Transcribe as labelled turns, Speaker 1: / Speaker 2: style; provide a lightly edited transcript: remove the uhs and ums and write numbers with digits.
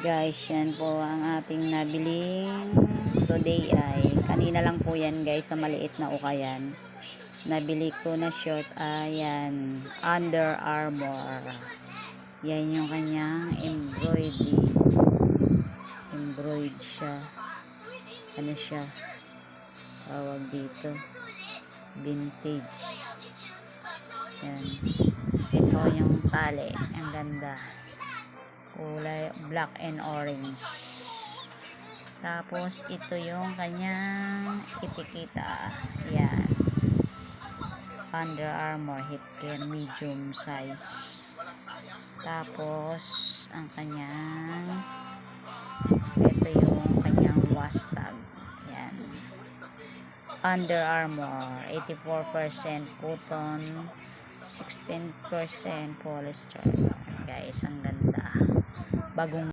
Speaker 1: Guys, yan po ang ating nabiling today ay kanina lang po yan guys sa maliit na ukayan. Nabili ko na short ayan, Under Armour. Yan yung kanyang embroidered siya. Ano siya? Tawag dito. Vintage. Yan. Ito yung tali. Ang ganda. Kulay black and orange. Tapos ito yung kanyang etiketa. Yan. Under Armour Headwear medium size. Tapos ang kanyang ito yung kanyang wash tag. Yan. Under Armour 84% cotton, 16% polyester. Guys, ang ganda. Bagong